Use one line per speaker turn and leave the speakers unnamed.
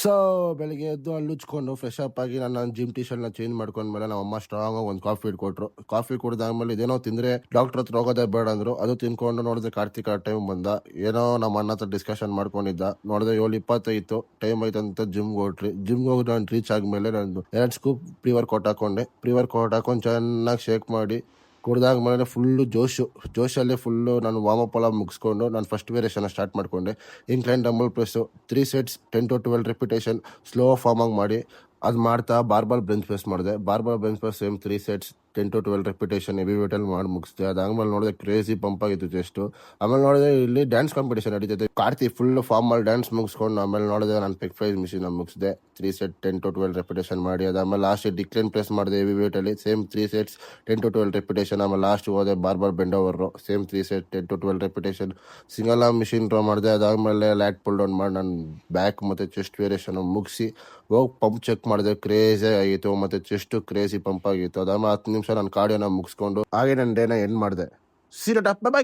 So ಬೆಳಿಗ್ಗೆ ಎದ್ದು ಹಲ್ಲುಚ್ಕೊಂಡು fresh up ಆಗಿ ನಾನು ಜಿಮ್ ಟಿ ಶರ್ಟ್ನ ಚೇಂಜ್ ಮಾಡ್ಕೊಂಡ್ಮೇಲೆ ನಮ್ಮ ಅಮ್ಮ ಸ್ಟ್ರಾಂಗ್ ಆಗಿ ಒಂದು ಕಾಫಿ ಕೊಟ್ರು. ಕಾಫಿ ಕುಡಿದಾದ್ಮೇಲೆ ಇದೇನೋ ತಿಂದ್ರೆ ಡಾಕ್ಟರ್ ಹತ್ರ ಹೋಗೋದೇ ಬೇಡ ಅಂದ್ರು. ಅದು ತಿನ್ಕೊಂಡು ನೋಡಿದ್ರೆ ಕಾರ್ತಿಕ್ ಆ ಟೈಮ್ ಬಂದ. ಏನೋ ನಮ್ಮ ಅಣ್ಣ ಹತ್ರ ಡಿಸ್ಕಷನ್ ಮಾಡ್ಕೊಂಡಿದ್ದ. ನೋಡಿದ್ರೆ 7:20 ಟೈಮ್ ಆಯ್ತು ಅಂತ ಜಿಮ್ಗೆ ಹೊಟ್ರಿ. ಜಿಮ್ಗೆ ಹೋಗಿ ನಾನು ರೀಚ್ ಆದ್ಮೇಲೆ ನಾನು 2 ಸ್ಕೂಪ್ ಪ್ರೀ ವರ್ಕೌಟ್ ಹಾಕೊಂಡೆ. ಪ್ರೀ ವರ್ಕೌಟ್ ಹಾಕೊಂಡು ಚೆನ್ನಾಗಿ ಶೇಕ್ ಮಾಡಿ ಕುಡ್ದಾದ್ಮೇಲೆ ಫುಲ್ಲು ಜೋಶಲ್ಲೇ ಫುಲ್ಲು ನಾನು ವಾರ್ಮಪ್ ಎಲ್ಲ ಮುಗಿಸ್ಕೊಂಡು ನಾನು ಫಸ್ಟ್ ವೇರಿಯೇಷನ್ ಸ್ಟಾರ್ಟ್ ಮಾಡಿಕೊಂಡೆ. Incline dumbbell press 3 sets 10 to 12 repetition slow ಫಾರ್ಮಾಗಿ ಮಾಡಿ ಅದು ಮಾಡ್ತಾ ಬಾರ್ಬಲ್ ಬೆಂಚ್ ಪ್ರೆಸ್ ಮಾಡಿದೆ. Barbell bench press same 3 sets 10 to 12 repetition heavy ವೇಟಲ್ಲಿ ಮಾಡಿ ಮುಗಿಸಿದೆ. ಅದಾದ್ಮೇಲೆ ನೋಡಿದ್ರೆ ಕ್ರೇಜಿ ಪಂಪ್ ಆಗಿತ್ತು ಚೆಸ್ಟು. ಆಮೇಲೆ ನೋಡಿದ್ರೆ ಇಲ್ಲಿ ಡ್ಯಾನ್ಸ್ ಕಾಂಪಿಟೇಷನ್ ನಡೀತೈತೆ. ಕಾರ್ತಿ ಫುಲ್ ಫಾರ್ಮಲ್ಲಿ ಡ್ಯಾನ್ಸ್ ಮುಗಿಸ್ಕೊಂಡು ಆಮೇಲೆ ನೋಡಿದ್ರೆ ನಾನು ಪೆಕ್ ಫ್ರೈಸ್ ಮಿಷಿನ್ ಮುಗಿಸಿದೆ. 3 ಸೆಟ್ 10 to 12 ರಿಪಿಟೇಷನ್ ಮಾಡಿ ಅದಾದ್ಮೇಲೆ ಲಾಸ್ಟ್ ಡಿಕ್ಲೈನ್ ಪ್ರೆಸ್ ಮಾಡಿದೆ ಹೆವಿ ವೇಟಲ್ಲಿ ಸೇಮ್ 3 ಸೆಟ್ಸ್ 10 to 12 ರಿಪಿಟೇಷನ್. ಆಮೇಲೆ ಲಾಸ್ಟ್ ಹೋದೆ barbell bent over same 3 set 10 to 12 repetition. Single arm machine draw ಮಾಡಿದೆ. ಅದಾದ್ಮೇಲೆ ಲ್ಯಾಟ್ ಪುಲ್ ಡೌನ್ ಮಾಡಿ ನಾನು ಬ್ಯಾಕ್ ಮತ್ತು ಚೆಸ್ಟ್ ವೇರಿಯೇಷನ್ ಮುಗಿಸಿ ಹೋಗಿ ಪಂಪ್ ಚೆಕ್ ಮಾಡಿದೆ. ಕ್ರೇಜಿ ಆಗಿತ್ತು ಮತ್ತು ಚೆಸ್ಟ್ ಕ್ರೇಜಿ ಪಂಪ್ ಆಗಿತ್ತು. ಅದಾದ್ಮೇಲೆ 10 ನಿಮಿಷ ನಾನು ಕಾರ್ಡಿಯೋನ ಮುಗಿಸ್ಕೊಂಡು ಹಾಗೆ ನನ್ನ ಡೇನ ಎಂಡ್ ಮಾಡಿದೆ. ಸೀರೆ ಬೈ.